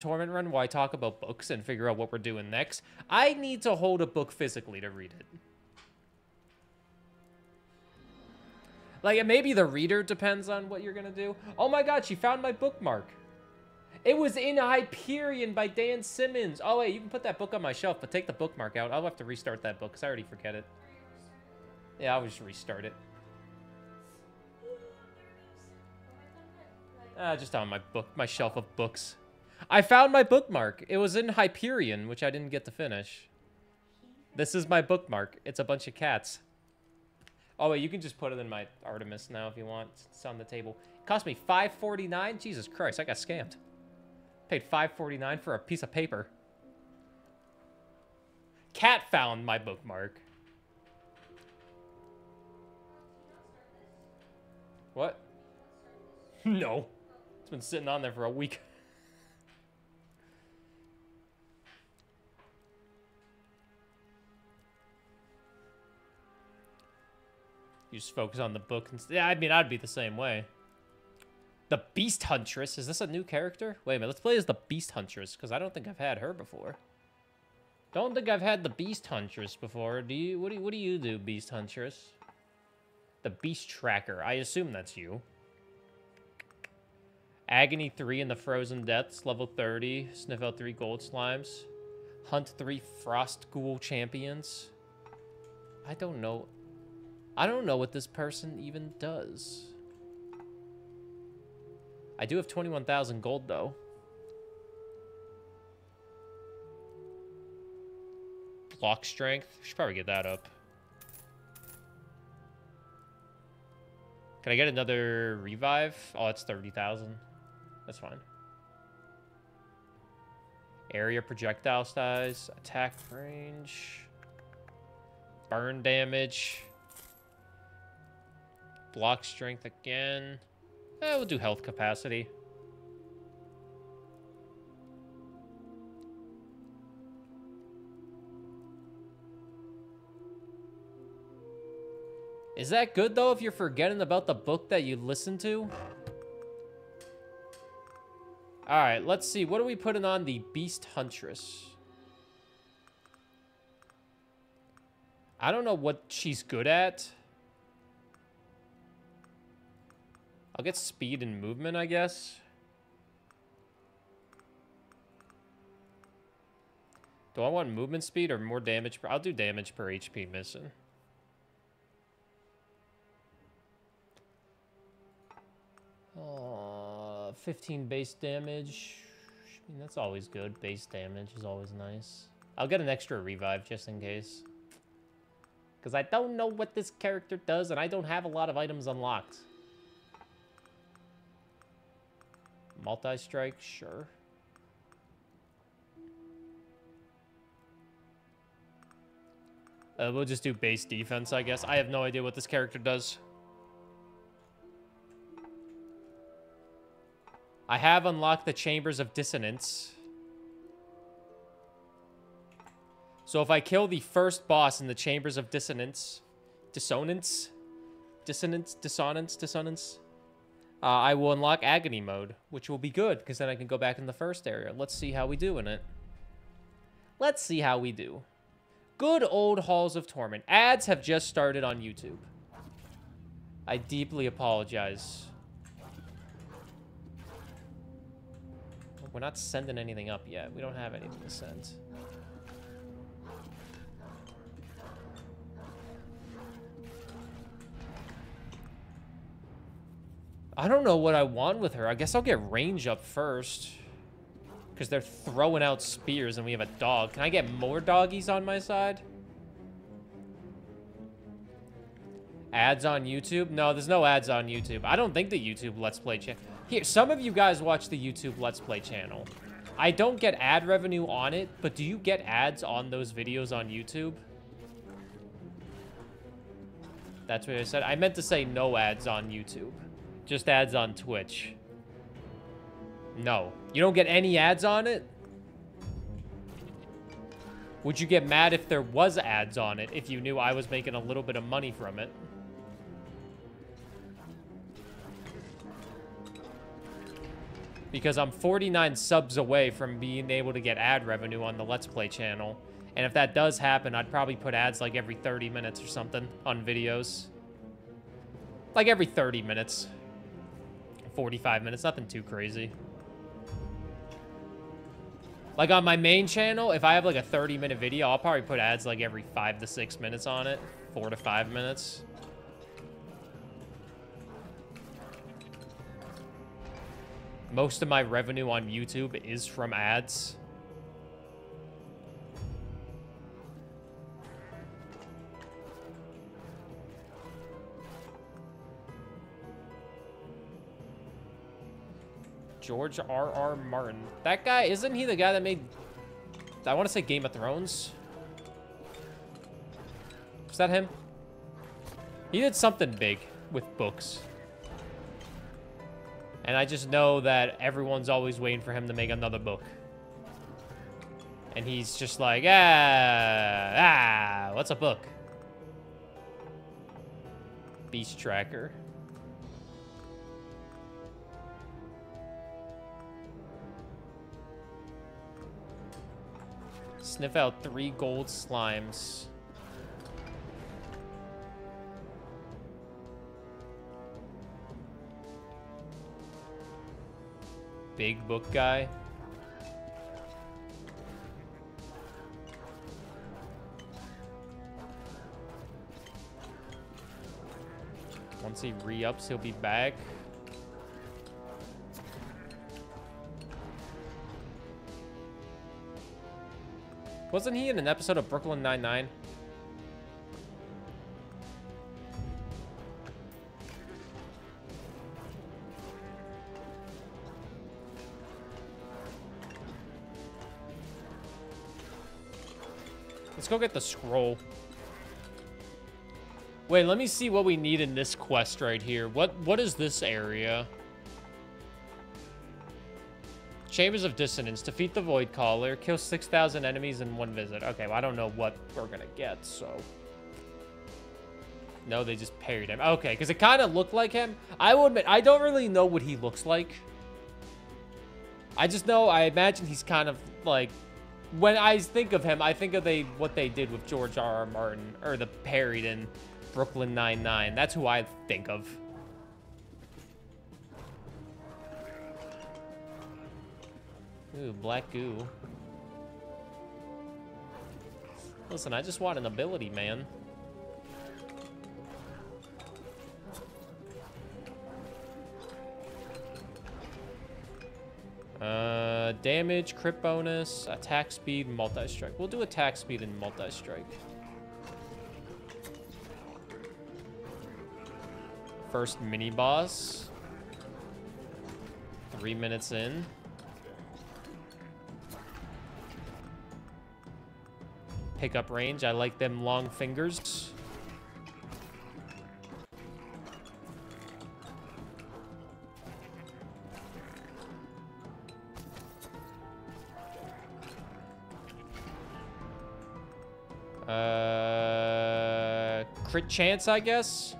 Torment run where I talk about books and figure out what we're doing next. I need to hold a book physically to read it. Like, maybe the reader depends on what you're gonna do. Oh my god, she found my bookmark. It was in Hyperion by Dan Simmons. Oh wait, you can put that book on my shelf, but take the bookmark out. I'll have to restart that book because I already forget it. Yeah, I'll just restart it. Just on my shelf of books. I found my bookmark. It was in Hyperion, which I didn't get to finish. This is my bookmark. It's a bunch of cats. Oh, wait, you can just put it in my Artemis now if you want. It's on the table. It cost me $5.49. Jesus Christ, I got scammed. Paid $5.49 for a piece of paper. Cat found my bookmark. What? No. It's been sitting on there for a week. You just focus on the book. Yeah, I mean, I'd be the same way. The Beast Huntress. Is this a new character? Wait a minute. Let's play as the Beast Huntress, because I don't think I've had her before. Don't think I've had the Beast Huntress before. Do you? What do you do, Beast Huntress? The Beast Tracker. I assume that's you. Agony 3 in the Frozen Depths. Level 30. Sniff out 3 gold slimes. Hunt 3 Frost Ghoul champions. I don't know. I don't know what this person even does. I do have 21,000 gold, though. Block strength. Should probably get that up. Can I get another revive? Oh, it's 30,000. That's fine. Area projectile size. Attack range. Burn damage. Block strength again. We'll do health capacity. Is that good, though, if you're forgetting about the book that you listened to? Alright, let's see. What are we putting on the Beast Huntress? I don't know what she's good at. I'll get speed and movement, I guess. Do I want movement speed or more damage? I'll do damage per HP mission. Oh, 15 base damage. I mean, that's always good. Base damage is always nice. I'll get an extra revive just in case. Because I don't know what this character does, and I don't have a lot of items unlocked. Multi-strike, sure. We'll just do base defense, I guess. I have no idea what this character does. I have unlocked the Chambers of Dissonance. So if I kill the first boss in the Chambers of Dissonance... Dissonance? I will unlock Agony Mode, which will be good, because then I can go back in the first area. Let's see how we do in it. Let's see how we do. Good old Halls of Torment. Ads have just started on YouTube. I deeply apologize. We're not sending anything up yet. We don't have anything to send. I don't know what I want with her. I guess I'll get range up first. Because they're throwing out spears and we have a dog. Can I get more doggies on my side? Ads on YouTube? No, there's no ads on YouTube. I don't think the YouTube Let's Play channel... Here, some of you guys watch the YouTube Let's Play channel. I don't get ad revenue on it, but do you get ads on those videos on YouTube? That's what I said. I meant to say no ads on YouTube. Just ads on Twitch. No. You don't get any ads on it? Would you get mad if there was ads on it if you knew I was making a little bit of money from it? Because I'm 49 subs away from being able to get ad revenue on the Let's Play channel. And if that does happen, I'd probably put ads like every 30 minutes or something on videos. Like every 30 minutes. 45 minutes, nothing too crazy. Like on my main channel, if I have like a 30-minute video, I'll probably put ads like every 5 to 6 minutes on it. 4 to 5 minutes. Most of my revenue on YouTube is from ads. George R.R. Martin. That guy, isn't he the guy that made, I want to say Game of Thrones? Is that him? He did something big with books. And I just know that everyone's always waiting for him to make another book. And he's just like, what's a book? Beast Tracker. Sniff out 3 gold slimes. Big book guy. Once he re-ups, he'll be back. Wasn't he in an episode of Brooklyn Nine-Nine? Let's go get the scroll. Wait, let me see what we need in this quest right here. What is this area? Chambers of Dissonance. Defeat the Void Caller. Kill 6,000 enemies in 1 visit. Okay, well, I don't know what we're gonna get, so... No, they just parried him. Okay, because it kind of looked like him. I will admit, I don't really know what he looks like. I just know, I imagine he's kind of, like... When I think of him, I think of what they did with George R.R. Martin, or the parried in Brooklyn Nine-Nine. That's who I think of. Ooh, black goo. Listen, I just want an ability, man. Damage, crit bonus, attack speed, multi-strike. We'll do attack speed and multi-strike. First mini-boss. 3 minutes in. Pickup range. I like them long fingers. Crit chance, I guess.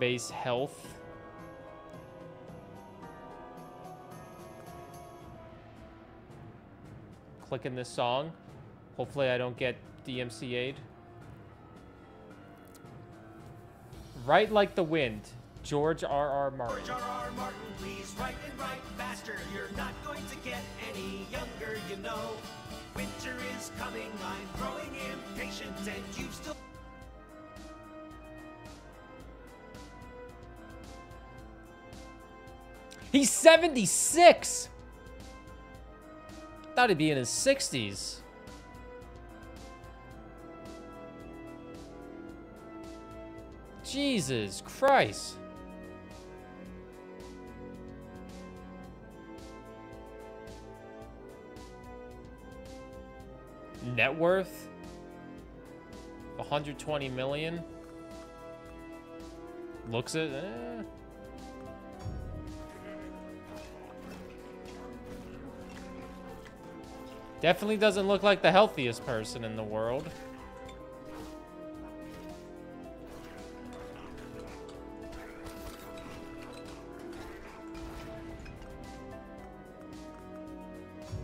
Base health. Clicking this song. Hopefully I don't get DMCA'd. Write like the wind. George R.R. Martin. George R.R. Martin, please write and write faster. You're not going to get any younger, you know. Winter is coming, I'm growing impatient, and you've still... He's 76! Thought he'd be in his 60s. Jesus Christ. Net worth? 120 million? looks it. Eh. Definitely doesn't look like the healthiest person in the world.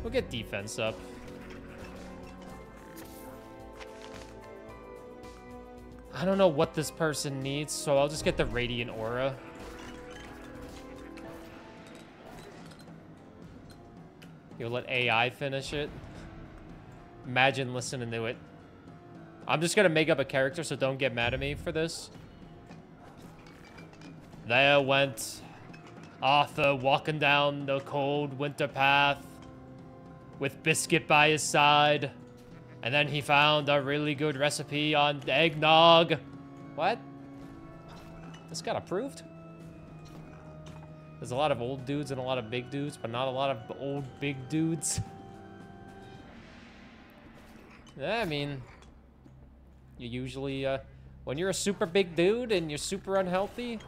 We'll get defense up. I don't know what this person needs, so I'll just get the Radiant Aura. You'll let AI finish it. Imagine listening to it. I'm just gonna make up a character, so don't get mad at me for this. There went Arthur walking down the cold winter path with Biscuit by his side. And then he found a really good recipe on eggnog. What? This got approved? There's a lot of old dudes and a lot of big dudes, but not a lot of old big dudes. Yeah, I mean, you usually, when you're a super big dude and you're super unhealthy,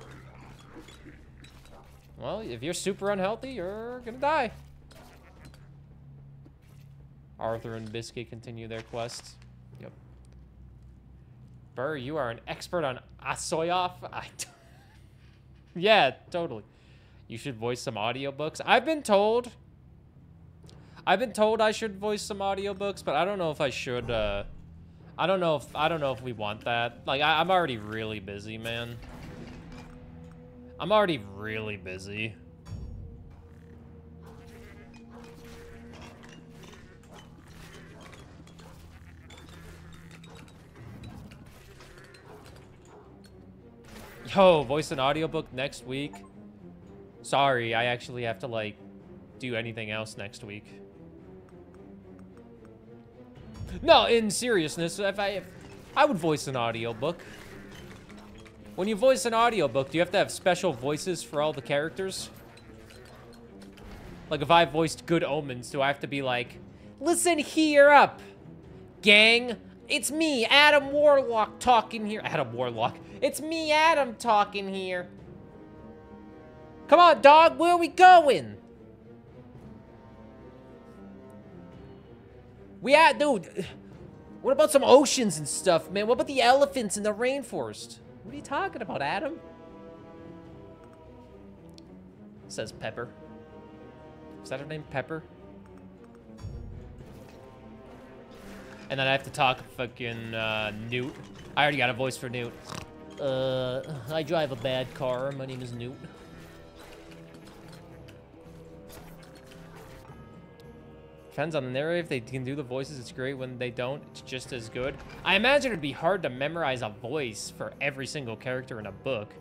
well, if you're super unhealthy, you're gonna die. Arthur and Biscuit continue their quests. Yep. Burr, you are an expert on Asoyoff? Yeah, totally. You should voice some audiobooks. I've been told I should voice some audiobooks, but I don't know if I should, I don't know if we want that. Like, I'm already really busy, man. I'm already really busy. Yo, voice an audiobook next week. Sorry, I actually have to, like, do anything else next week. No, in seriousness, if I would voice an audiobook. When you voice an audiobook, do you have to have special voices for all the characters? Like, if I voiced Good Omens, do I have to be like, listen here up, gang. It's me, Adam Warlock, talking here. Adam Warlock. It's me, Adam, talking here. Come on, dog, where are we going? Dude, what about some oceans and stuff, man? What about the elephants in the rainforest? What are you talking about, Adam? Says Pepper. Is that her name, Pepper? And then I have to talk fucking Newt. I already got a voice for Newt. I drive a bad car. My name is Newt. Depends on the narrative. If they can do the voices, it's great. When they don't, it's just as good. I imagine it'd be hard to memorize a voice for every single character in a book.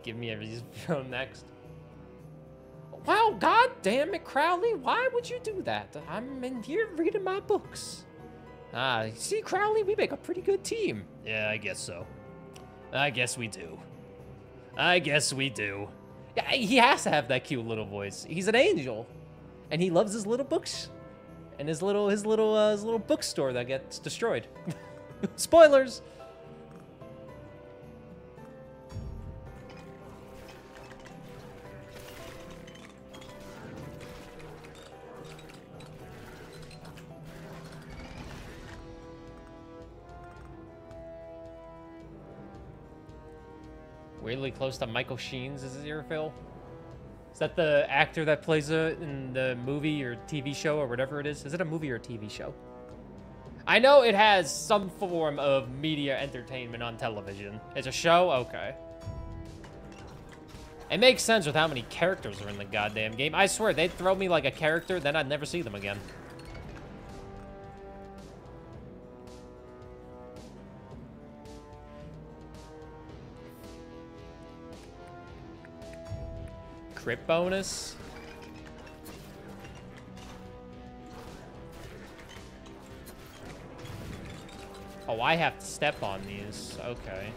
Give me a reason to go next. Wow, god damn it, Crowley. Why would you do that? I'm in here reading my books. Ah, see, Crowley, we make a pretty good team. Yeah, I guess so. I guess we do. I guess we do. Yeah, he has to have that cute little voice. He's an angel. And he loves his little books. And his little bookstore that gets destroyed. Spoilers! Weirdly close to Michael Sheen's, is it your Phil? Is that the actor that plays in the movie or TV show or whatever it is? Is it a movie or a TV show? I know it has some form of media entertainment on television. It's a show? Okay. It makes sense with how many characters are in the goddamn game. I swear, they'd throw me like a character, then I'd never see them again. Crit bonus. Oh, I have to step on these. Okay.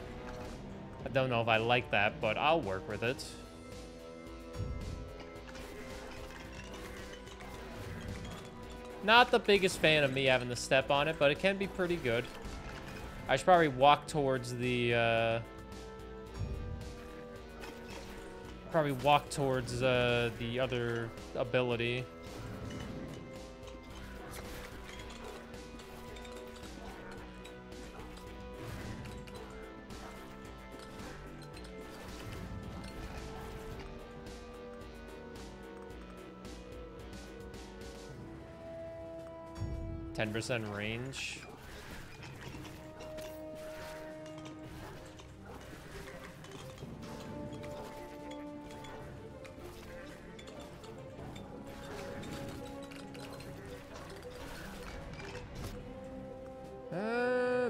I don't know if I like that, but I'll work with it. Not the biggest fan of me having to step on it, but it can be pretty good. I should probably walk towards the, probably walk towards the other ability. %, range.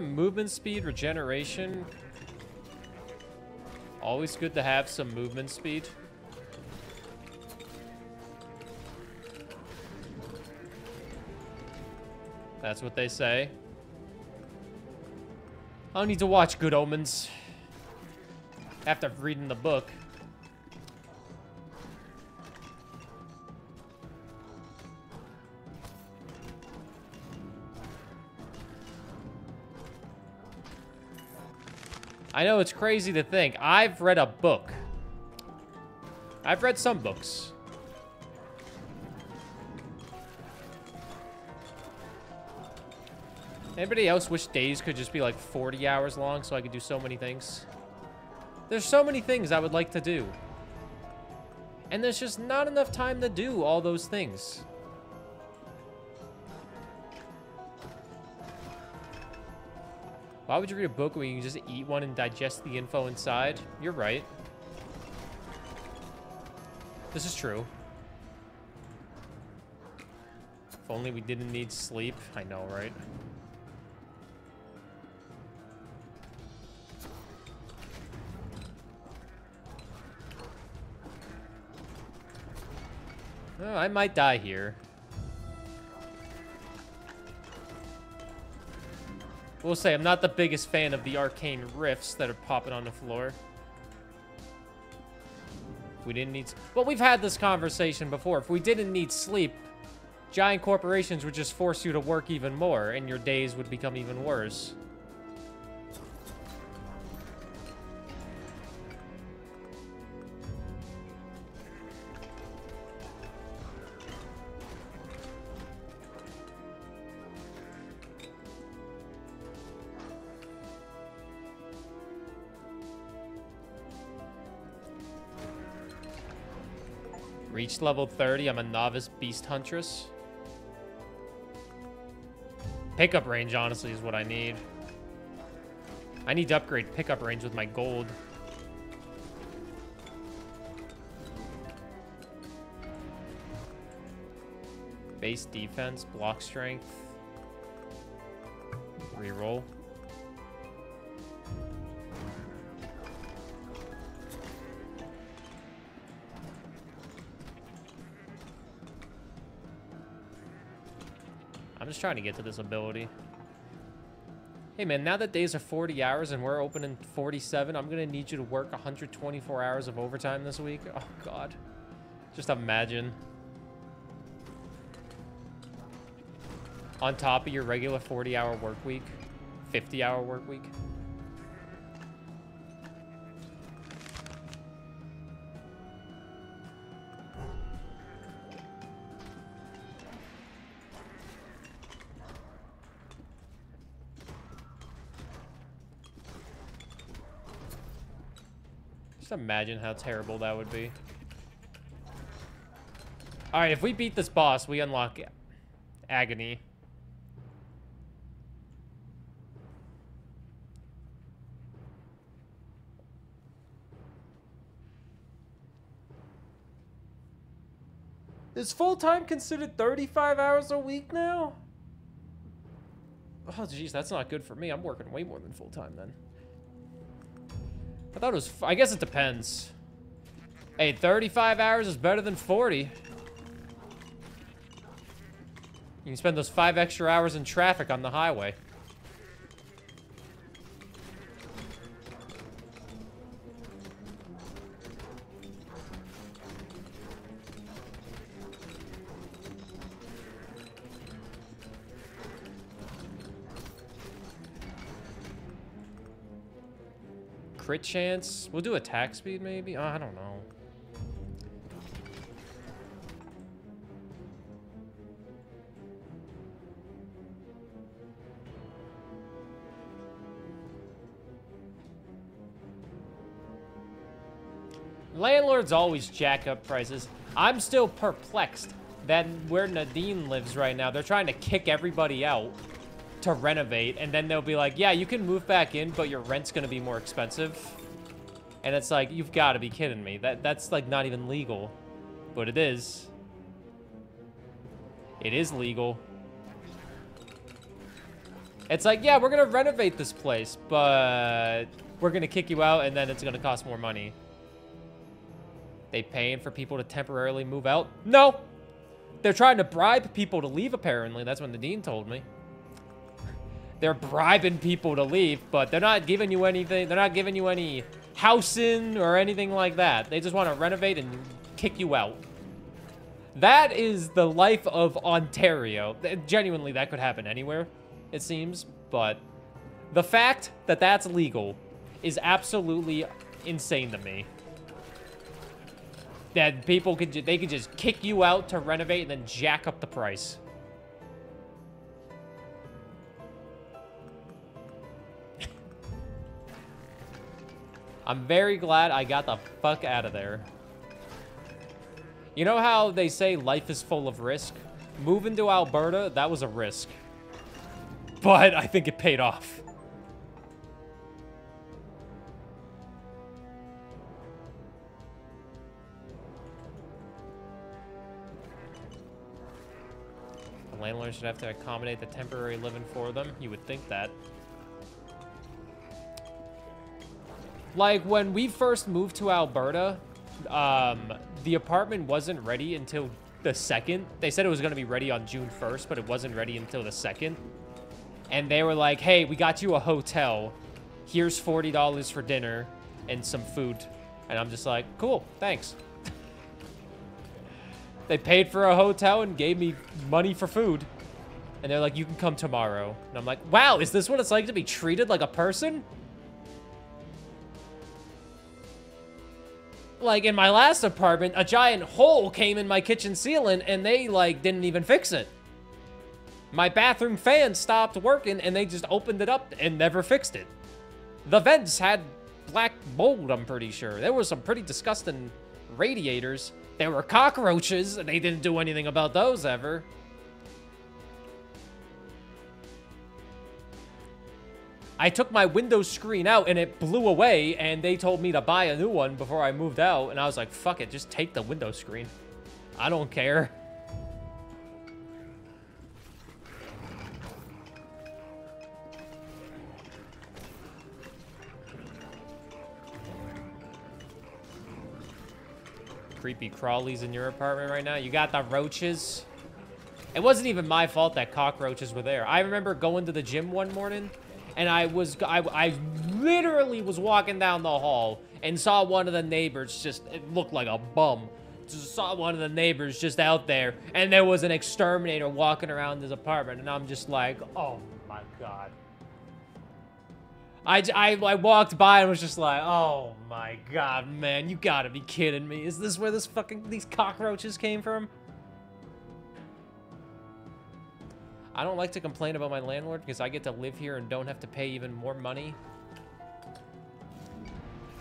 Movement speed, regeneration. Always good to have some movement speed. That's what they say. I don't need to watch Good Omens after reading the book. I know it's crazy to think. I've read a book. I've read some books. Anybody else wish days could just be like 40 hours long so I could do so many things? There's so many things I would like to do. And there's just not enough time to do all those things. Why would you read a book where you can just eat one and digest the info inside? You're right. This is true. If only we didn't need sleep. I know, right? Oh, I might die here. We'll say I'm not the biggest fan of the arcane rifts that are popping on the floor. If we didn't need... Well, we've had this conversation before. If we didn't need sleep, giant corporations would just force you to work even more, and your days would become even worse. Reached level 30. I'm a novice beast huntress. Pickup range, honestly, is what I need. I need to upgrade pickup range with my gold. Base defense, block strength. Reroll. I'm just trying to get to this ability. Hey, man, now that days are 40 hours and we're open in 47, I'm going to need you to work 124 hours of overtime this week. Oh, God. Just imagine. On top of your regular 40-hour work week. 50-hour work week. Just imagine how terrible that would be. Alright, if we beat this boss, we unlock Agony. Is full-time considered 35 hours a week now? Oh, jeez, that's not good for me. I'm working way more than full-time then. I thought it was... I guess it depends. Hey, 35 hours is better than 40. You can spend those 5 extra hours in traffic on the highway. Crit chance. We'll do attack speed, maybe? Oh, I don't know. Landlords always jack up prices. I'm still perplexed that where Nadine lives right now, they're trying to kick everybody out to renovate, and then they'll be like, yeah, you can move back in, but your rent's gonna be more expensive. And it's like, you've got to be kidding me. That's like not even legal. But it is. It is legal. It's like, yeah, we're gonna renovate this place, but we're gonna kick you out, and then it's gonna cost more money. They paying for people to temporarily move out? No! They're trying to bribe people to leave, apparently. That's what Nadine told me. They're bribing people to leave, but they're not giving you anything. They're not giving you any housing or anything like that. They just want to renovate and kick you out. That is the life of Ontario. Genuinely, that could happen anywhere, it seems. But the fact that that's legal is absolutely insane to me. That people could, they could just kick you out to renovate and then jack up the price. I'm very glad I got the fuck out of there. You know how they say life is full of risk? Moving to Alberta, that was a risk. But I think it paid off. The landlord should have to accommodate the temporary living for them. You would think that. Like, when we first moved to Alberta, the apartment wasn't ready until the 2nd. They said it was going to be ready on June 1st, but it wasn't ready until the 2nd. And they were like, hey, we got you a hotel. Here's $40 for dinner and some food. And I'm just like, cool, thanks. They paid for a hotel and gave me money for food. And they're like, you can come tomorrow. And I'm like, wow, is this what it's like to be treated like a person? Like, in my last apartment, a giant hole came in my kitchen ceiling, and they, like, didn't even fix it. My bathroom fan stopped working, and they just opened it up and never fixed it. The vents had black mold, I'm pretty sure. There were some pretty disgusting radiators. There were cockroaches, and they didn't do anything about those ever. I took my window screen out and it blew away, and they told me to buy a new one before I moved out, and I was like, fuck it, just take the window screen. I don't care. Creepy crawlies in your apartment right now. You got the roaches. It wasn't even my fault that cockroaches were there. I remember going to the gym one morning, and I literally was walking down the hall and saw one of the neighbors just, it looked like a bum. Just saw one of the neighbors just out there, and there was an exterminator walking around his apartment, and I'm just like, oh my God. I walked by and was just like, oh my God, man, you gotta be kidding me. Is this where these cockroaches came from? I don't like to complain about my landlord because I get to live here and don't have to pay even more money.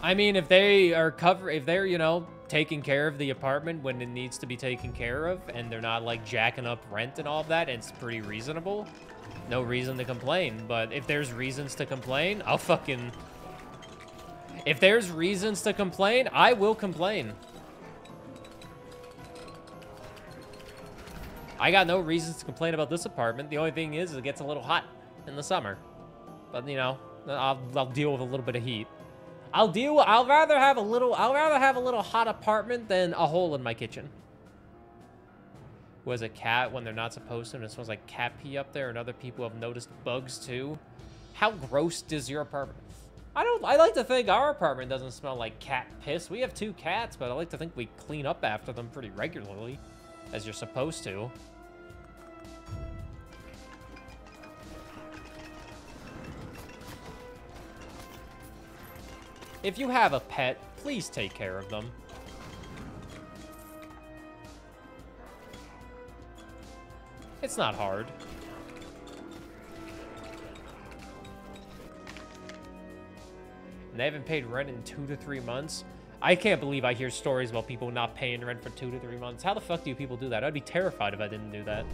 I mean, if they're, you know, taking care of the apartment when it needs to be taken care of, and they're not, like, jacking up rent and all of that, it's pretty reasonable. No reason to complain, but if there's reasons to complain, I'll fucking... If there's reasons to complain, I will complain. I got no reasons to complain about this apartment. The only thing is it gets a little hot in the summer. But, you know, I'll deal with a little bit of heat. I'll rather have a little hot apartment than a hole in my kitchen. Who has a cat when they're not supposed to, and it smells like cat pee up there, and other people have noticed bugs too. How gross does your apartment? I like to think our apartment doesn't smell like cat piss. We have 2 cats, but I like to think we clean up after them pretty regularly, as you're supposed to. If you have a pet, please take care of them. It's not hard. And they haven't paid rent in 2 to 3 months. I can't believe I hear stories about people not paying rent for 2 to 3 months. How the fuck do people do that? I'd be terrified if I didn't do that.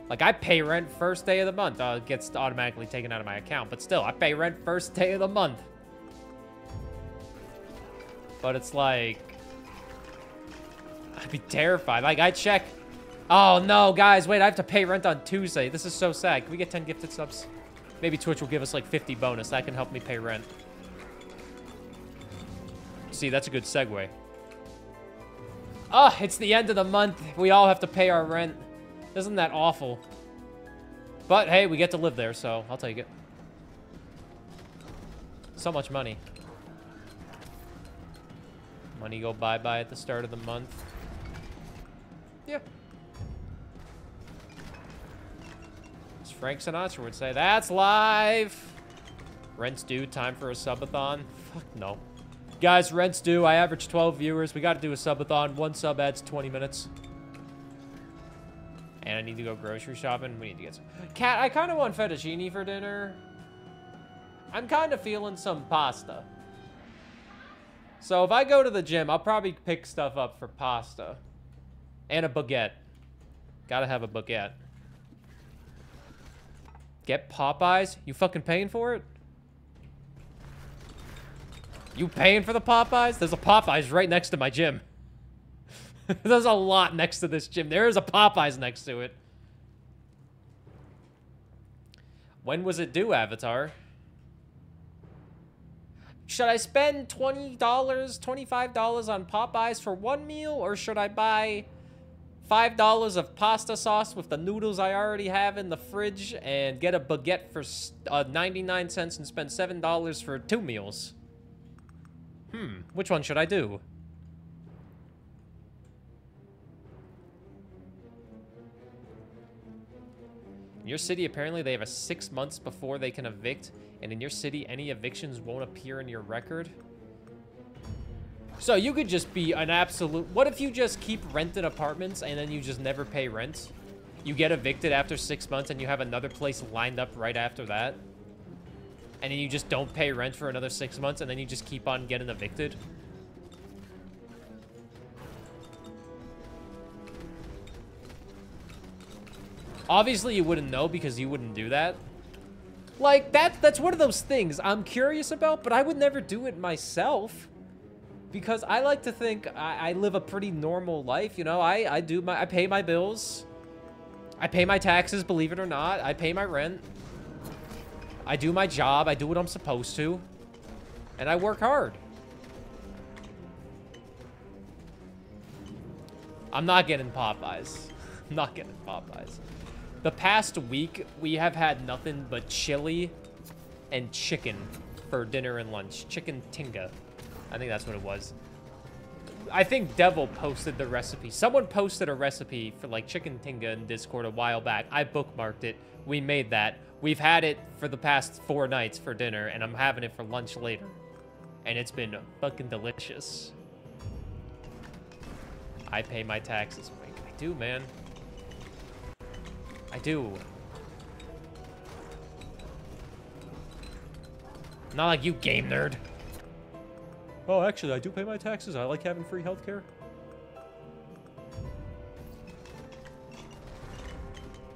Like, I pay rent first day of the month. It gets automatically taken out of my account. But still, I pay rent first day of the month. But it's like... I'd be terrified. Like, I check... Oh, no, guys. Wait, I have to pay rent on Tuesday. This is so sad. Can we get 10 gifted subs? Maybe Twitch will give us, like, 50 bonus. That can help me pay rent. See, that's a good segue. Oh, it's the end of the month. We all have to pay our rent. Isn't that awful? But, hey, we get to live there, so I'll take it. So much money. Money go bye-bye at the start of the month. Yeah. As Frank Sinatra would say, that's live. Rent's due, time for a subathon. Fuck no. Guys, rent's due. I average 12 viewers. We got to do a subathon. 1 sub adds 20 minutes. And I need to go grocery shopping. We need to get some... Cat, I kind of want fettuccine for dinner. I'm kind of feeling some pasta. So if I go to the gym, I'll probably pick stuff up for pasta. And a baguette. Gotta have a baguette. Get Popeyes? You fucking paying for it? You paying for the Popeyes? There's a Popeyes right next to my gym. There's a lot next to this gym. There is a Popeyes next to it. When was it due, Avatar? Should I spend $20, $25 on Popeyes for 1 meal? Or should I buy $5 of pasta sauce with the noodles I already have in the fridge and get a baguette for 99 cents and spend $7 for 2 meals? Which one should I do? In your city, apparently they have a 6 months before they can evict, and in your city, any evictions won't appear in your record. So you could just be an absolute... What if you just keep renting apartments and then you just never pay rent? You get evicted after 6 months and you have another place lined up right after that? And then you just don't pay rent for another 6 months and then you just keep on getting evicted? Obviously, you wouldn't know because you wouldn't do that. Like, that's one of those things I'm curious about, but I would never do it myself. Because I like to think I live a pretty normal life, you know? I pay my bills. I pay my taxes, believe it or not. I pay my rent. I do my job. I do what I'm supposed to. And I work hard. I'm not getting Popeyes. I'm not getting Popeyes. The past week, we have had nothing but chili and chicken for dinner and lunch. Chicken tinga. I think that's what it was. I think Devil posted the recipe. Someone posted a recipe for, like, chicken tinga in Discord a while back. I bookmarked it. We made that. We've had it for the past 4 nights for dinner, and I'm having it for lunch later. And it's been fucking delicious. I pay my taxes. I do, man. I do. Not like you, game nerd. Oh, actually, I do pay my taxes. I like having free healthcare.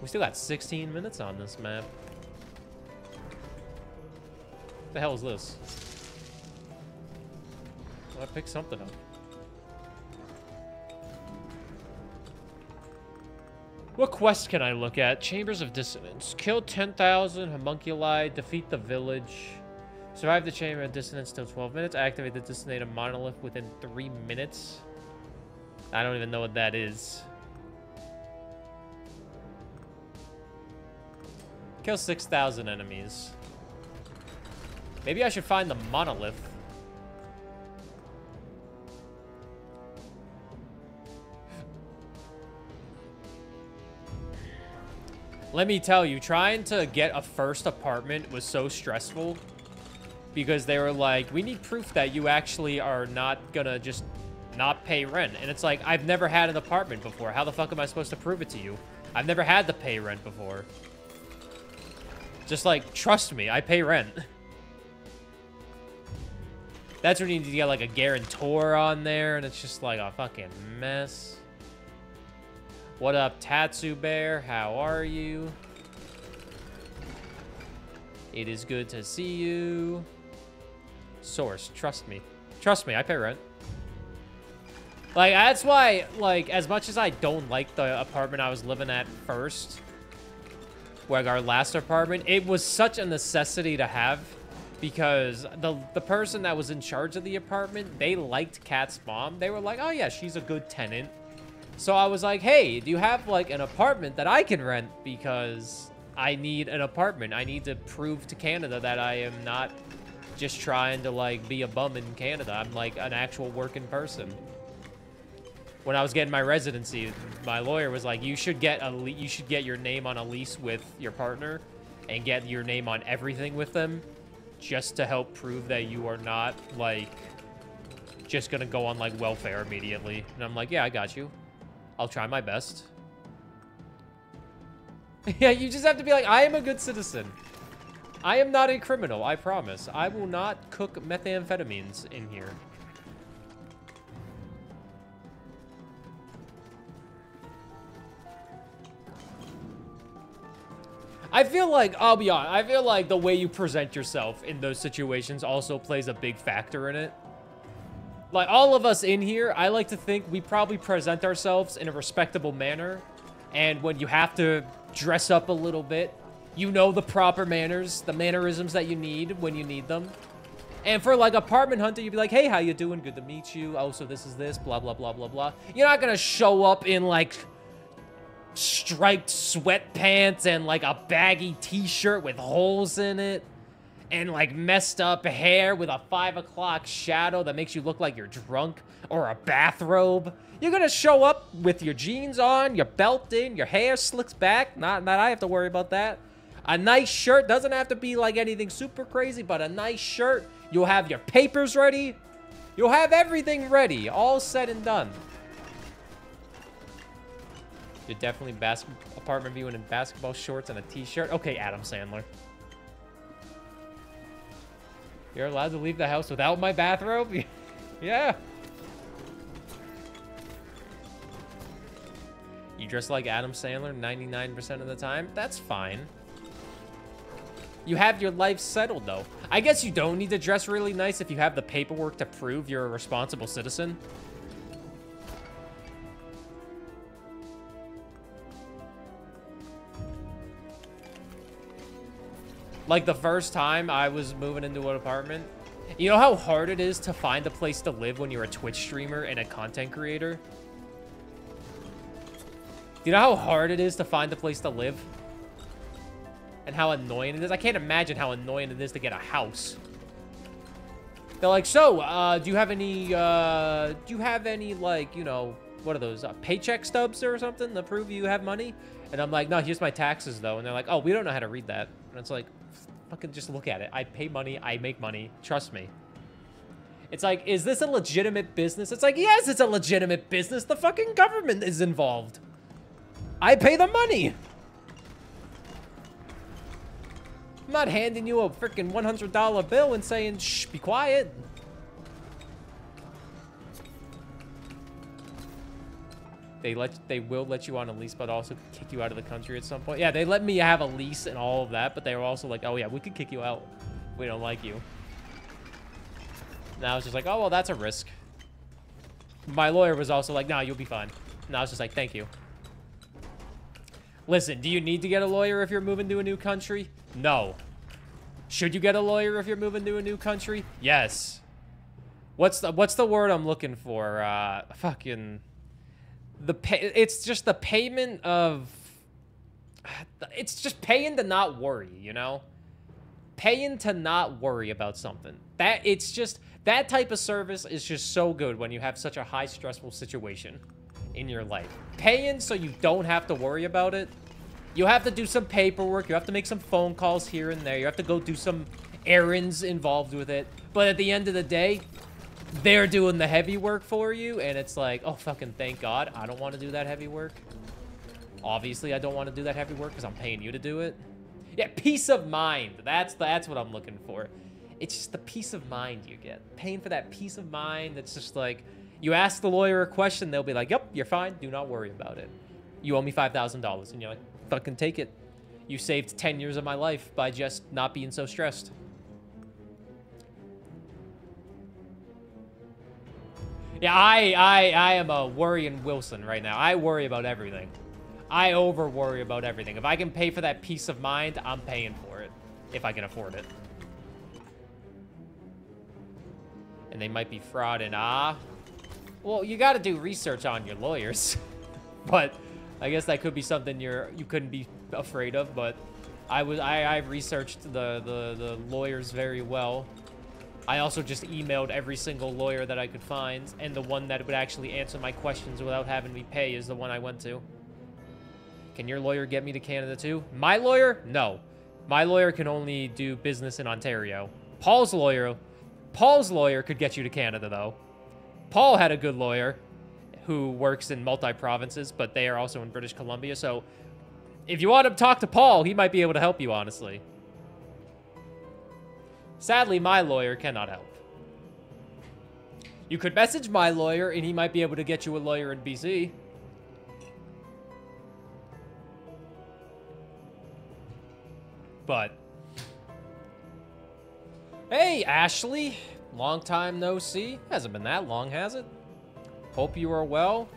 We still got 16 minutes on this map. What the hell is this? Well, I picked something up. What quest can I look at? Chambers of Dissonance. Kill 10,000 homunculi. Defeat the village. Survive the Chamber of Dissonance till 12 minutes. Activate the Dissonated Monolith within 3 minutes. I don't even know what that is. Kill 6,000 enemies. Maybe I should find the monolith. Let me tell you, trying to get a first apartment was so stressful because they were like, we need proof that you actually are not gonna just not pay rent. And it's like, I've never had an apartment before. How the fuck am I supposed to prove it to you? I've never had to pay rent before. Just like, trust me, I pay rent. That's when you need to get like a guarantor on there, and it's just like a fucking mess. What up, Tatsu Bear? How are you? It is good to see you. Source, trust me. Trust me, I pay rent. Like, that's why, like, as much as I don't like the apartment I was living at first, like our last apartment, it was such a necessity to have because the person that was in charge of the apartment, they liked Kat's mom. They were like, oh yeah, she's a good tenant. So I was like, hey, do you have like an apartment that I can rent? Because I need an apartment. I need to prove to Canada that I am not just trying to like be a bum in Canada. I'm like an actual working person. When I was getting my residency, my lawyer was like, you should get your name on a lease with your partner and get your name on everything with them just to help prove that you are not like just gonna go on like welfare immediately. And I'm like, yeah, I got you. I'll try my best. Yeah, you just have to be like, I am a good citizen. I am not a criminal, I promise. I will not cook methamphetamines in here. I feel like, I'll be honest, I feel like the way you present yourself in those situations also plays a big factor in it. Like, all of us in here, I like to think we probably present ourselves in a respectable manner. And when you have to dress up a little bit, you know the proper manners, the mannerisms that you need when you need them. And for, like, apartment hunter, you'd be like, hey, how you doing? Good to meet you. Oh, so this is this, blah, blah, blah, blah, blah. You're not gonna show up in, like, striped sweatpants and, like, a baggy t-shirt with holes in it. And, like, messed up hair with a 5 o'clock shadow that makes you look like you're drunk. Or a bathrobe. You're gonna show up with your jeans on, your belt in, your hair slicks back. Not that I have to worry about that. A nice shirt. Doesn't have to be, like, anything super crazy, but a nice shirt. You'll have your papers ready. You'll have everything ready. All said and done. You're definitely apartment viewing in basketball shorts and a t-shirt. Okay, Adam Sandler. You're allowed to leave the house without my bathrobe? Yeah. You dress like Adam Sandler 99% of the time? That's fine. You have your life settled, though. I guess you don't need to dress really nice if you have the paperwork to prove you're a responsible citizen. Like, the first time I was moving into an apartment, you know how hard it is to find a place to live when you're a Twitch streamer and a content creator? Do you know how hard it is to find a place to live? And how annoying it is? I can't imagine how annoying it is to get a house. They're like, so, do you have any, like, you know, what are those, paycheck stubs or something to prove you have money? And I'm like, no, here's my taxes, though. And they're like, oh, we don't know how to read that. And it's like, fucking just look at it. I pay money. I make money. Trust me. It's like, is this a legitimate business? It's like, yes, it's a legitimate business. The fucking government is involved. I pay the money. I'm not handing you a freaking $100 bill and saying, shh, be quiet. They will let you on a lease, but also kick you out of the country at some point. Yeah, they let me have a lease and all of that, but they were also like, oh yeah, we could kick you out. We don't like you. And I was just like, oh, well, that's a risk. My lawyer was also like, no, you'll be fine. And I was just like, thank you. Listen, do you need to get a lawyer if you're moving to a new country? No. Should you get a lawyer if you're moving to a new country? Yes. What's the word I'm looking for? It's just the payment of... It's just paying to not worry, you know? Paying to not worry about something. That type of service is just so good when you have such a high stressful situation in your life. Paying so you don't have to worry about it. You have to do some paperwork. You have to make some phone calls here and there. You have to go do some errands involved with it. But at the end of the day, they're doing the heavy work for you. And it's like, oh, fucking thank God. I don't want to do that heavy work. Obviously, I don't want to do that heavy work because I'm paying you to do it. Yeah, peace of mind. That's what I'm looking for. It's just the peace of mind you get. Paying for that peace of mind. It's just like, you ask the lawyer a question, they'll be like, yep, you're fine. Do not worry about it. You owe me $5,000. And you're like, fucking take it. You saved 10 years of my life by just not being so stressed. Yeah, I am a worrying Wilson right now. I worry about everything. I over-worry about everything. If I can pay for that peace of mind, I'm paying for it. If I can afford it. And they might be fraud and well, you got to do research on your lawyers. But I guess that could be something you couldn't be afraid of. But I've researched the lawyers very well. I also just emailed every single lawyer that I could find, and the one that would actually answer my questions without having me pay is the one I went to. Can your lawyer get me to Canada too? My lawyer? No. My lawyer can only do business in Ontario. Paul's lawyer could get you to Canada though. Paul had a good lawyer who works in multi-provinces, but they are also in British Columbia, so if you want to talk to Paul, he might be able to help you, honestly. Sadly, my lawyer cannot help. You could message my lawyer, and he might be able to get you a lawyer in BC. But... Hey, Ashley. Long time no see. Hasn't been that long, has it? Hope you are well.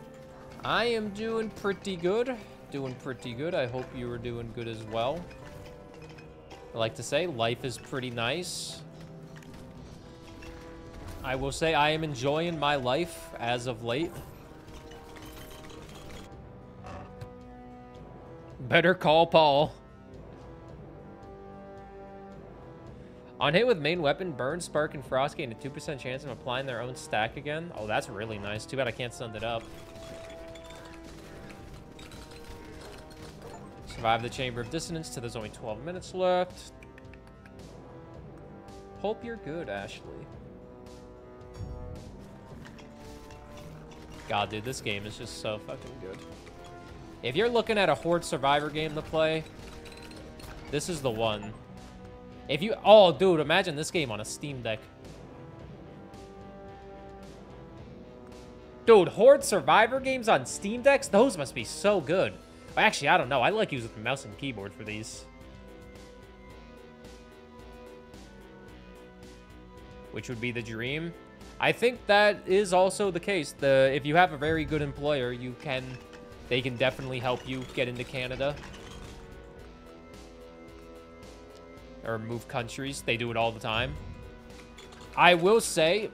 I am doing pretty good. Doing pretty good. I hope you are doing good as well. I like to say life is pretty nice. I will say I am enjoying my life as of late. Better call Paul. On hit with main weapon, Burn, Spark, and Frost gain a 2% chance of applying their own stack again. Oh, that's really nice. Too bad I can't send it up. Survive the Chamber of Dissonance till there's only 12 minutes left. Hope you're good, Ashley. God, dude, this game is just so fucking good. If you're looking at a Horde Survivor game to play, this is the one. If you... Oh, dude, imagine this game on a Steam Deck. Dude, Horde Survivor games on Steam Decks? Those must be so good. Actually, I don't know. I like using the mouse and keyboard for these. Which would be the dream. I think that is also the case. If you have a very good employer, they can definitely help you get into Canada. Or move countries. They do it all the time. I will say,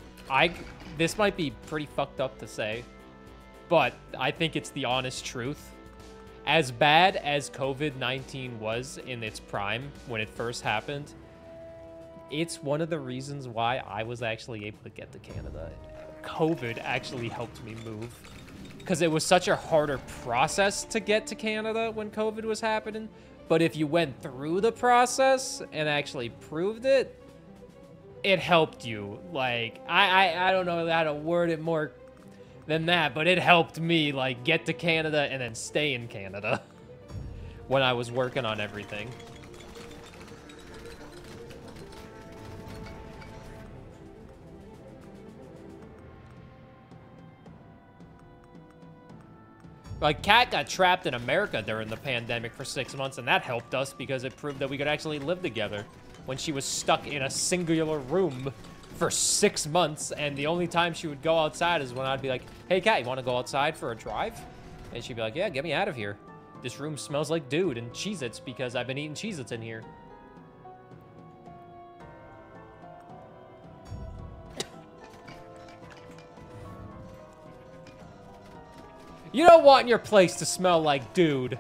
this might be pretty fucked up to say, but I think it's the honest truth. As bad as COVID-19 was in its prime when it first happened, it's one of the reasons why I was actually able to get to Canada. COVID actually helped me move. Because it was such a harder process to get to Canada when COVID was happening. But if you went through the process and actually proved it, it helped you. Like, I don't know how to word it more than that, but it helped me, like, get to Canada and then stay in Canada when I was working on everything. Like, Kat got trapped in America during the pandemic for 6 months, and that helped us because it proved that we could actually live together when she was stuck in a singular room for 6 months, and the only time she would go outside is when I'd be like, hey, Kat, you want to go outside for a drive? And she'd be like, yeah, get me out of here. This room smells like dude and Cheez-Its because I've been eating Cheez-Its in here. You don't want your place to smell like dude.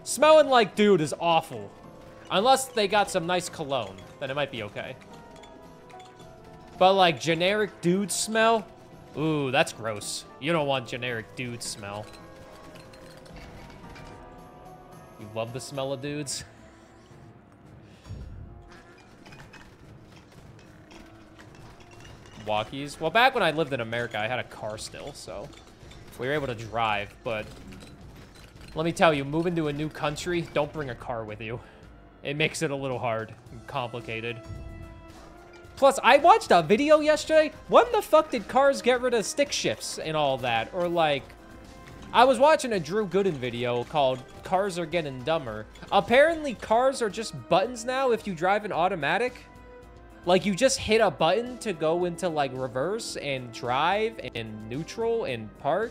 Smelling like dude is awful. Unless they got some nice cologne, then it might be okay. But like generic dude smell? Ooh, that's gross. You don't want generic dude smell. You love the smell of dudes? Walkies. Well, back when I lived in America, I had a car still, so we were able to drive, but let me tell you, moving to a new country, don't bring a car with you. It makes it a little hard and complicated. Plus, I watched a video yesterday. When the fuck did cars get rid of stick shifts and all that? Or like, I was watching a Drew Gooden video called Cars Are Getting Dumber. Apparently, cars are just buttons now if you drive an automatic. Like, you just hit a button to go into, like, reverse and drive and neutral and park.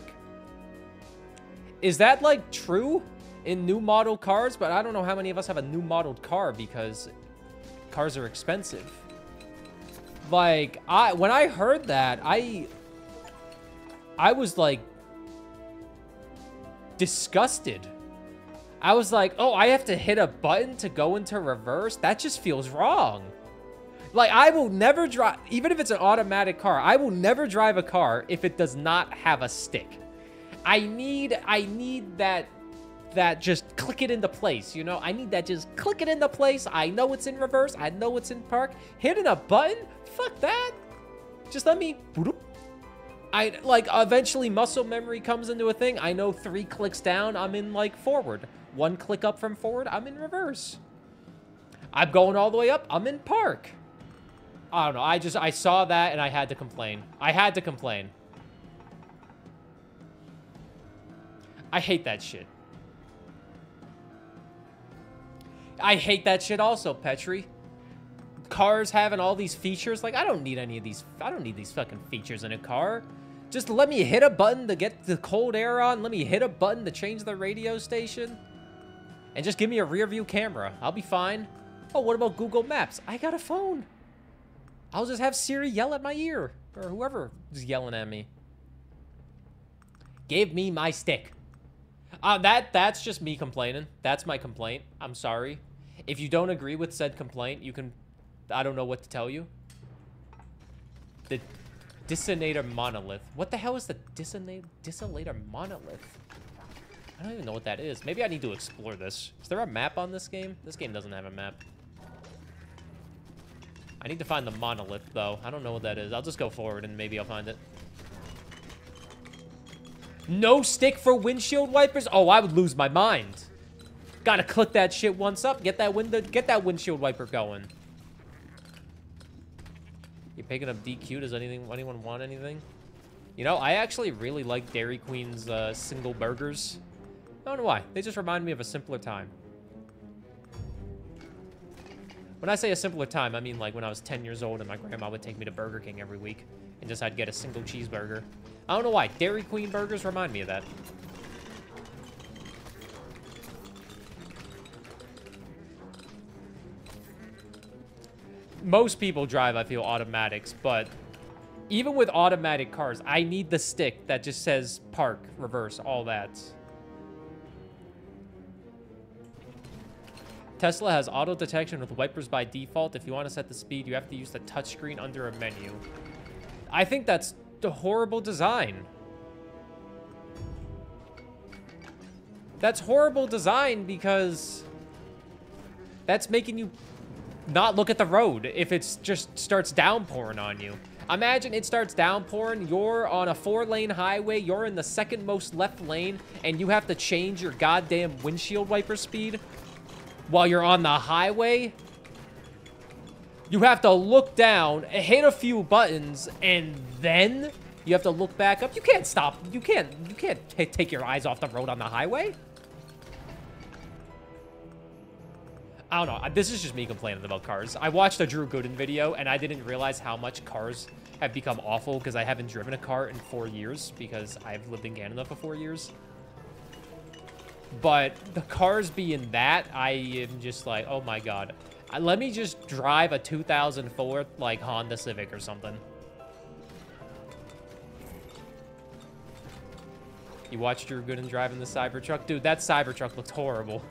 Is that, like, true in new model cars? But I don't know how many of us have a new modeled car because cars are expensive. Like, when I heard that, I was, like, disgusted. I was like, oh, I have to hit a button to go into reverse? That just feels wrong. Like, I will never drive, even if it's an automatic car, I will never drive a car if it does not have a stick. I need that just click it into place, you know? I need that just click it into place. I know it's in reverse. I know it's in park. Hitting a button? Fuck that. Just let me... like, eventually muscle memory comes into a thing. I know 3 clicks down, I'm in, like, forward. 1 click up from forward, I'm in reverse. I'm going all the way up, I'm in park. I don't know. I saw that and I had to complain. I had to complain. I hate that shit. I hate that shit also, Petri. Cars having all these features. Like, I don't need any of these. I don't need these fucking features in a car. Just let me hit a button to get the cold air on. Let me hit a button to change the radio station. And just give me a rear view camera. I'll be fine. Oh, what about Google Maps? I got a phone. I'll just have Siri yell at my ear. Or whoever is yelling at me. Give me my stick. That's just me complaining. That's my complaint. I'm sorry. If you don't agree with said complaint, you can... I don't know what to tell you. The Dissinator Monolith. What the hell is the Dissinator Monolith? I don't even know what that is. Maybe I need to explore this. Is there a map on this game? This game doesn't have a map. I need to find the monolith, though. I don't know what that is. I'll just go forward and maybe I'll find it. No stick for windshield wipers? Oh, I would lose my mind. Gotta click that shit once up. Get that windshield wiper going. You picking up DQ? Does anyone want anything? You know, I actually really like Dairy Queen's single burgers. I don't know why. They just remind me of a simpler time. When I say a simpler time, I mean like when I was 10 years old and my grandma would take me to Burger King every week and just I'd get a single cheeseburger. I don't know why. Dairy Queen burgers remind me of that. Most people drive, I feel, automatics, but even with automatic cars, I need the stick that just says park, reverse, all that. Tesla has auto detection with wipers by default. If you want to set the speed, you have to use the touchscreen under a menu. I think that's a horrible design. That's horrible design because that's making you not look at the road if it just starts downpouring on you. Imagine it starts downpouring, you're on a 4-lane highway, you're in the second most left lane, and you have to change your goddamn windshield wiper speed while you're on the highway. You have to look down, hit a few buttons, and then you have to look back up. You can't stop. You can't take your eyes off the road on the highway. I don't know. This is just me complaining about cars. I watched a Drew Gooden video, and I didn't realize how much cars have become awful because I haven't driven a car in 4 years because I've lived in Canada for 4 years. But the cars being that, I am just like, oh my god. Let me just drive a 2004, like, Honda Civic or something. You watched Drew Gooden driving the Cybertruck? Dude, that Cybertruck looked horrible.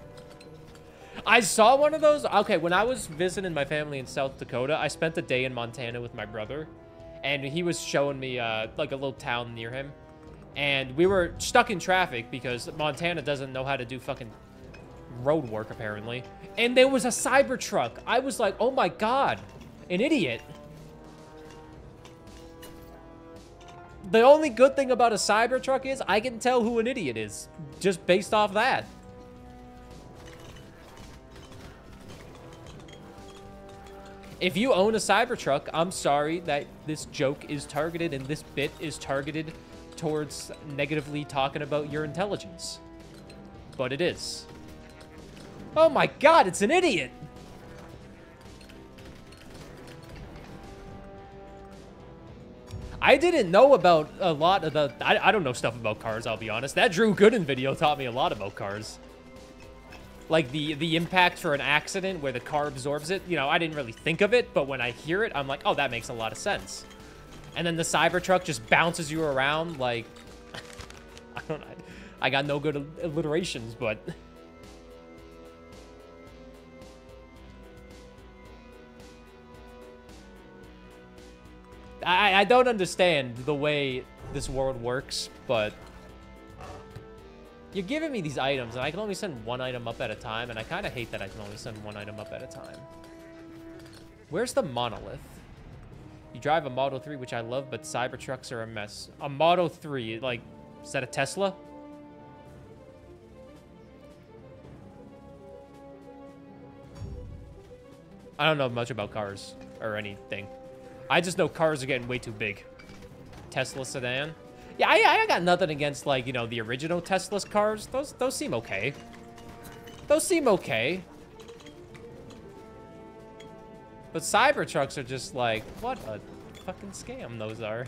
I saw one of those. Okay, when I was visiting my family in South Dakota, I spent a day in Montana with my brother. And he was showing me, like, a little town near him. And we were stuck in traffic because Montana doesn't know how to do fucking road work, apparently. And there was a Cybertruck. I was like, oh my god, an idiot. The only good thing about a Cybertruck is I can tell who an idiot is just based off that. If you own a Cybertruck, I'm sorry that this joke is targeted and this bit is targeted towards negatively talking about your intelligence. But it is. Oh my god, it's an idiot! I didn't know about a lot of the... I don't know stuff about cars, I'll be honest. That Drew Gooden video taught me a lot about cars. Like, the impact for an accident where the car absorbs it. You know, I didn't really think of it, but when I hear it, I'm like, oh, that makes a lot of sense. And then the Cybertruck just bounces you around like... I don't know. I got no good alliterations, but... I don't understand the way this world works, but... You're giving me these items, and I can only send one item up at a time, and I kind of hate that I can only send one item up at a time. Where's the monolith? You drive a Model 3, which I love, but Cybertrucks are a mess. A Model 3, like, is that a Tesla? I don't know much about cars or anything. I just know cars are getting way too big. Tesla sedan. Yeah, I got nothing against, like, you know, the original Tesla's cars. Those seem okay. Those seem okay. But Cybertrucks are just like, what a fucking scam those are.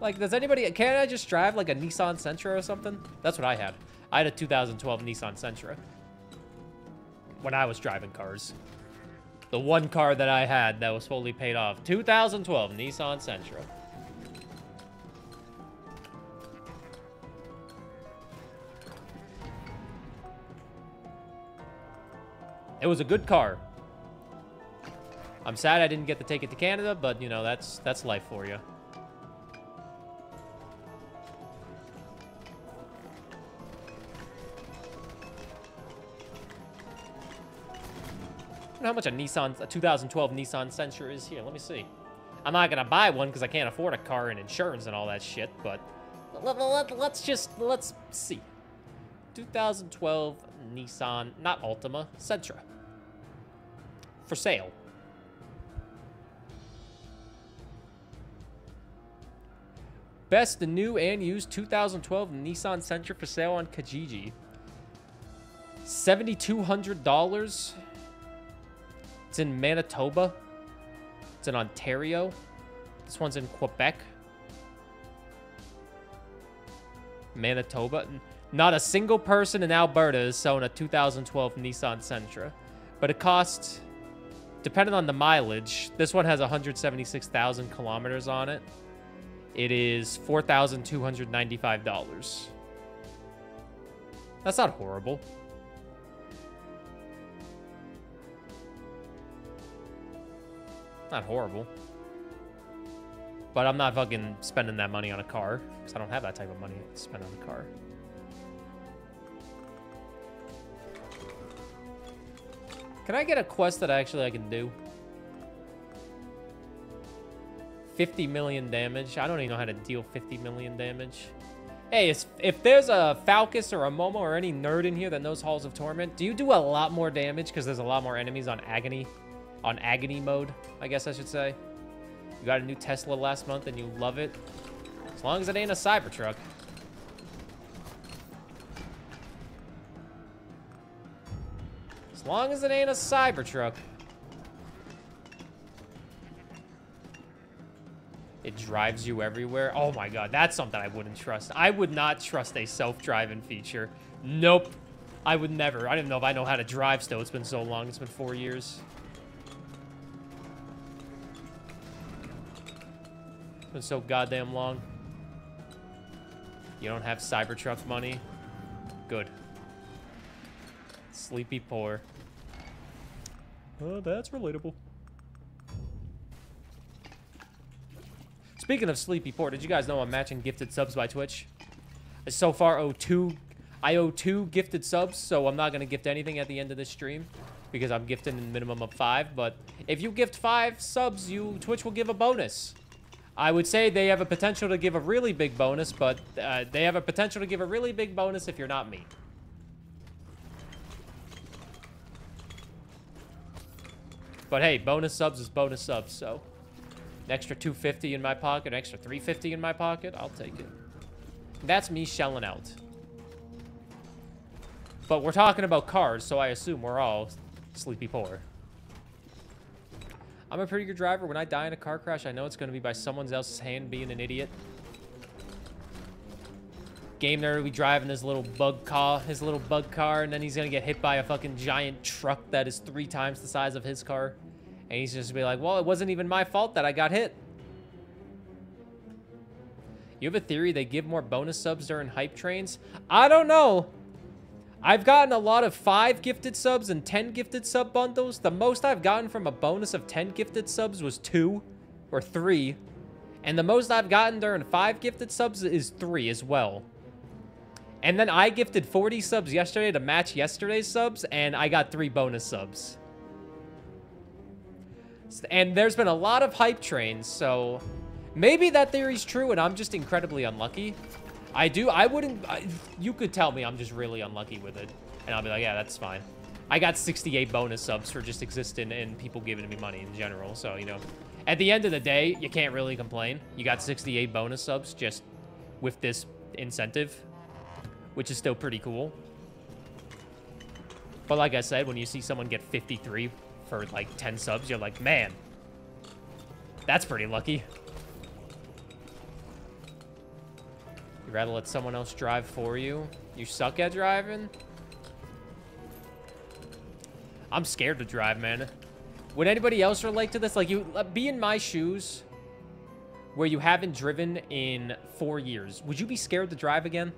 Like, does anybody... Can't I just drive, like, a Nissan Sentra or something? That's what I had. I had a 2012 Nissan Sentra. When I was driving cars. The one car that I had that was fully paid off. 2012 Nissan Sentra. It was a good car. I'm sad I didn't get to take it to Canada, but, you know, that's life for you. How much a 2012 Nissan Sentra is here. Let me see. I'm not gonna buy one because I can't afford a car and insurance and all that shit, but let's see. 2012 Nissan, not Altima, Sentra. For sale. Best new and used 2012 Nissan Sentra for sale on Kijiji. $7,200. It's in Manitoba. It's in Ontario. This one's in Quebec. Manitoba. Not a single person in Alberta is selling a 2012 Nissan Sentra. But it costs, depending on the mileage, this one has 176,000 kilometers on it. It is $4,295. That's not horrible. Not horrible. But I'm not fucking spending that money on a car. Because I don't have that type of money to spend on a car. Can I get a quest that I can do? 50 million damage. I don't even know how to deal 50 million damage. Hey, if there's a Falcus or a Momo or any nerd in here that knows Halls of Torment, do you do a lot more damage? Because there's a lot more enemies on Agony. On Agony mode, I guess I should say. You got a new Tesla last month and you love it. As long as it ain't a Cybertruck. As long as it ain't a Cybertruck. It drives you everywhere. Oh my god, that's something I wouldn't trust. I would not trust a self-driving feature. Nope. I would never. I didn't know if I know how to drive still. It's been so long. It's been 4 years. It's been so goddamn long. You don't have Cybertruck money? Good. Sleepy poor. Oh, that's relatable. Speaking of Sleepy Poor, did you guys know I'm matching gifted subs by Twitch? I so far owe I owe 2 gifted subs, so I'm not going to gift anything at the end of this stream because I'm gifting a minimum of 5. But if you gift 5 subs, Twitch will give a bonus. I would say they have a potential to give a really big bonus, but they have a potential to give a really big bonus if you're not me. But hey, bonus subs is bonus subs, so an extra 250 in my pocket, an extra 350 in my pocket, I'll take it. That's me shelling out. But we're talking about cars, so I assume we're all sleepy poor. I'm a pretty good driver. When I die in a car crash, I know it's going to be by someone else's hand being an idiot. Game nerd will be driving his little bug car, and then he's going to get hit by a fucking giant truck that is 3 times the size of his car. And he's just be like, well, it wasn't even my fault that I got hit. You have a theory they give more bonus subs during hype trains? I don't know. I've gotten a lot of 5 gifted subs and 10 gifted sub bundles. The most I've gotten from a bonus of 10 gifted subs was 2 or 3. And the most I've gotten during 5 gifted subs is 3 as well. And then I gifted 40 subs yesterday to match yesterday's subs, and I got 3 bonus subs. And there's been a lot of hype trains, so maybe that theory's true and I'm just incredibly unlucky. You could tell me I'm just really unlucky with it. And I'll be like, yeah, that's fine. I got 68 bonus subs for just existing and people giving me money in general. So, you know, at the end of the day, you can't really complain. You got 68 bonus subs just with this incentive, which is still pretty cool. But like I said, when you see someone get 53 for like 10 subs, you're like, man, that's pretty lucky. You'd rather let someone else drive for you? You suck at driving? I'm scared to drive, man. Would anybody else relate to this? Like, you be in my shoes where you haven't driven in 4 years. Would you be scared to drive again?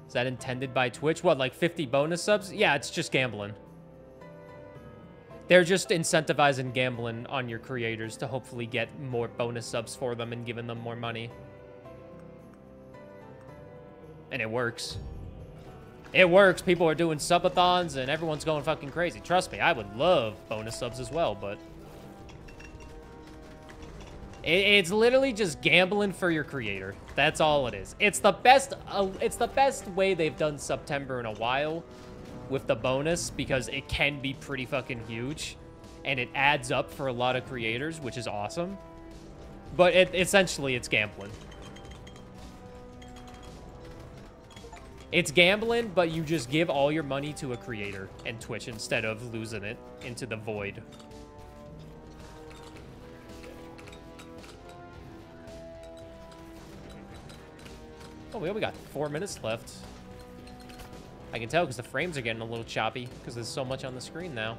Is that intended by Twitch? What, like 50 bonus subs? Yeah, it's just gambling. They're just incentivizing gambling on your creators to hopefully get more bonus subs for them and giving them more money. And it works. It works. People are doing subathons and everyone's going fucking crazy. Trust me, I would love bonus subs as well, but it's literally just gambling for your creator. That's all it is. It's the best way they've done September in a while with the bonus, because it can be pretty fucking huge and it adds up for a lot of creators, which is awesome. But essentially it's gambling. It's gambling, but you just give all your money to a creator and Twitch instead of losing it into the void. Oh, we only got 4 minutes left. I can tell because the frames are getting a little choppy because there's so much on the screen now.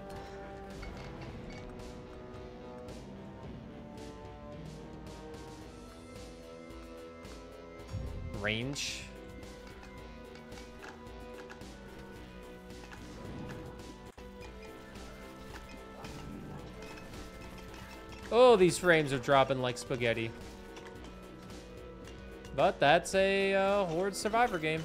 Range. Oh, these frames are dropping like spaghetti. But that's a Horde Survivor game.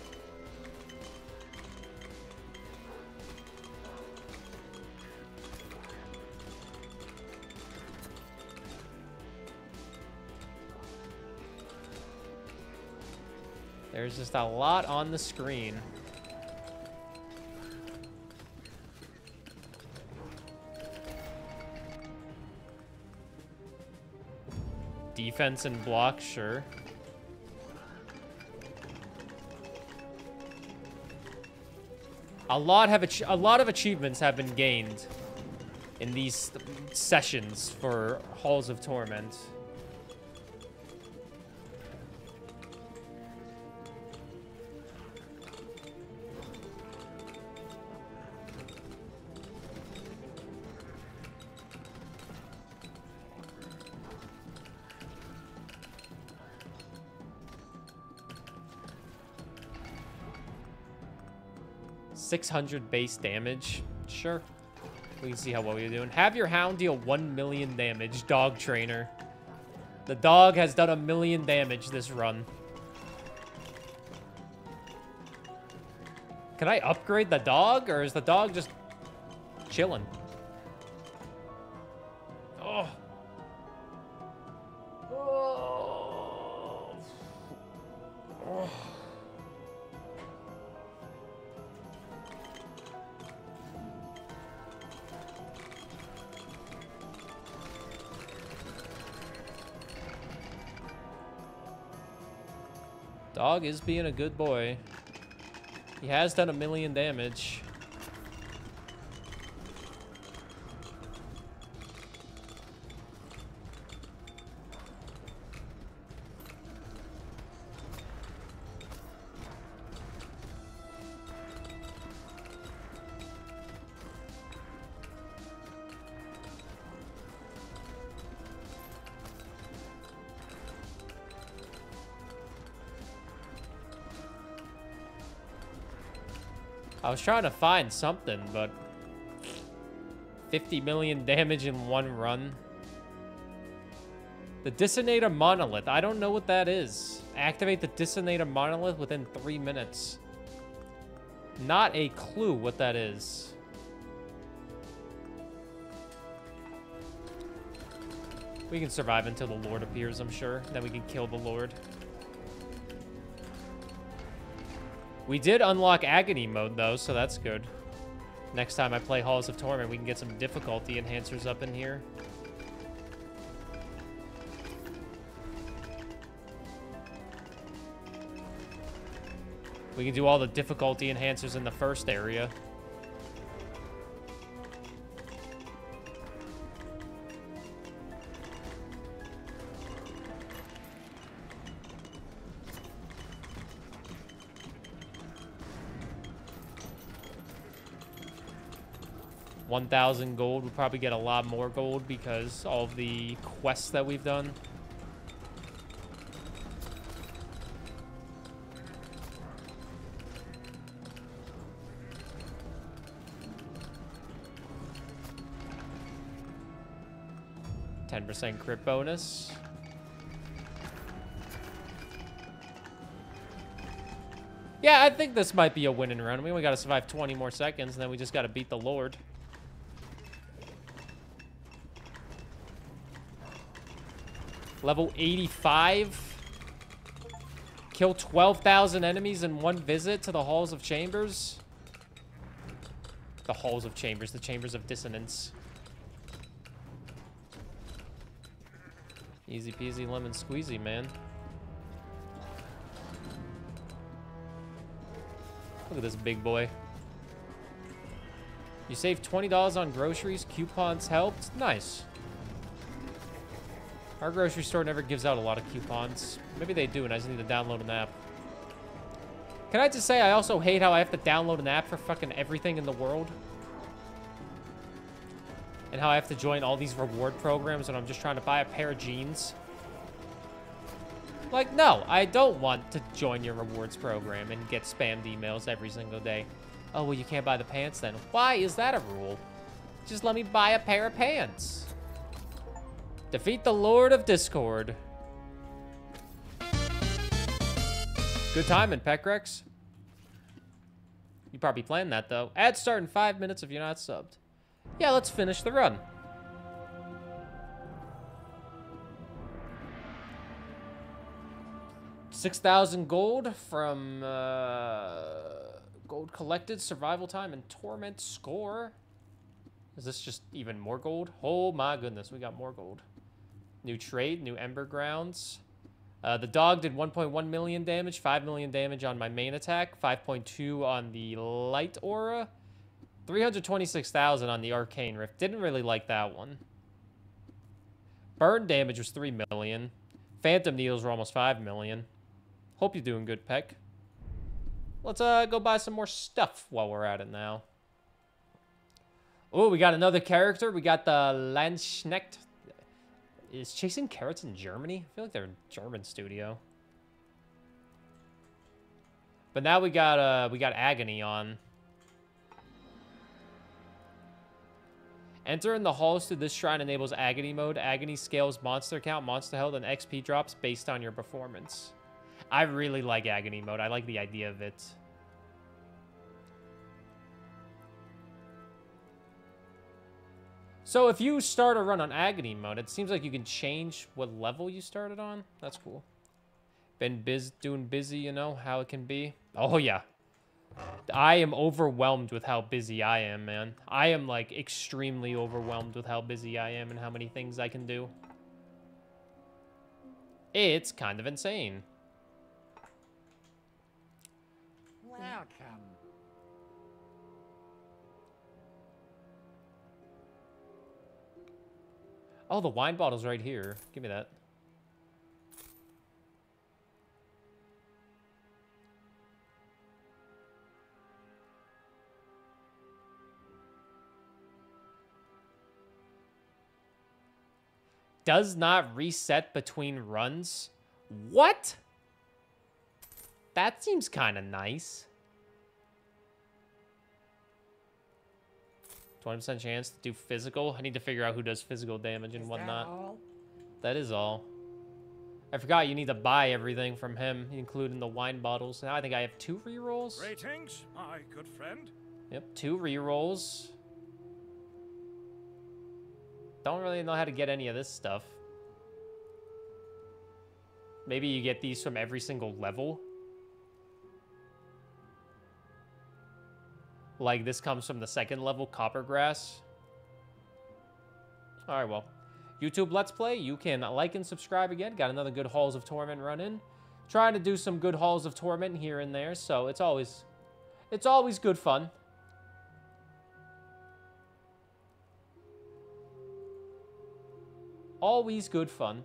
There's just a lot on the screen. Defense and block, sure. A lot of achievements have been gained in these sessions for Halls of Torment. $600 base damage. Sure. We can see how well you're doing. Have your hound deal 1 million damage. Dog trainer. The dog has done 1 million damage this run. Can I upgrade the dog, or is the dog just chilling? Oh. Oh. Oh. Dog is being a good boy. He has done 1 million damage. I was trying to find something, but 50 million damage in one run. The Dissonator Monolith. I don't know what that is. Activate the Dissonator Monolith within 3 minutes. Not a clue what that is. We can survive until the Lord appears, I'm sure. Then we can kill the Lord. We did unlock Agony mode, though, so that's good. Next time I play Halls of Torment, we can get some difficulty enhancers up in here. We can do all the difficulty enhancers in the first area. $1,000 gold. We'll probably get a lot more gold because all of the quests that we've done. %10 crit bonus. Yeah, I think this might be a winning run. We only got to survive 20 more seconds, and then we just got to beat the Lord. Level 85. Kill 12,000 enemies in one visit to the Halls of Chambers. The Halls of Chambers, the Chambers of Dissonance. Easy peasy lemon squeezy, man. Look at this big boy. You save $20 on groceries. Coupons helped. Nice. Our grocery store never gives out a lot of coupons. Maybe they do, and I just need to download an app. Can I just say I also hate how I have to download an app for fucking everything in the world? And how I have to join all these reward programs when I'm just trying to buy a pair of jeans. Like, no, I don't want to join your rewards program and get spammed emails every single day. Oh, well, you can't buy the pants then. Why is that a rule? Just let me buy a pair of pants. Defeat the Lord of Discord. Good timing, Pecrex. You probably planned that, though. Ad start in 5 minutes if you're not subbed. Yeah, let's finish the run. $6,000 gold from gold collected, survival time, and torment score. Is this just even more gold? Oh my goodness, we got more gold. New trade, new Ember Grounds. The dog did 1.1 million damage, 5 million damage on my main attack, 5.2 on the light aura, 326,000 on the arcane rift. Didn't really like that one. Burn damage was 3 million. Phantom needles were almost 5 million. Hope you're doing good, Peck. Let's go buy some more stuff while we're at it now. Oh, we got another character. We got the Landsknecht. Is Chasing Carrots in Germany? I feel like they're a German studio. But now we got Agony on. Enter in the halls through this shrine enables Agony mode. Agony scales monster count, monster health, and XP drops based on your performance. I really like Agony mode. I like the idea of it. So if you start a run on Agony mode, it seems like you can change what level you started on. That's cool. Been doing busy, you know, how it can be. Oh, yeah. I am overwhelmed with how busy I am, man. I am, like, extremely overwhelmed with how busy I am and how many things I can do. It's kind of insane. Welcome. Oh, the wine bottle's right here. Give me that. Does not reset between runs. What? That seems kind of nice. 20% chance to do physical. I need to figure out who does physical damage and whatnot. That is all. I forgot you need to buy everything from him, including the wine bottles. Now I think I have 2 rerolls. Greetings, my good friend. Yep, 2 rerolls. Don't really know how to get any of this stuff. Maybe you get these from every single level. Like this comes from the 2nd level, Coppergrass. Alright, well. YouTube Let's Play, you can like and subscribe again. Got another good Halls of Torment run in. Trying to do some good Halls of Torment here and there, so it's always good fun. Always good fun.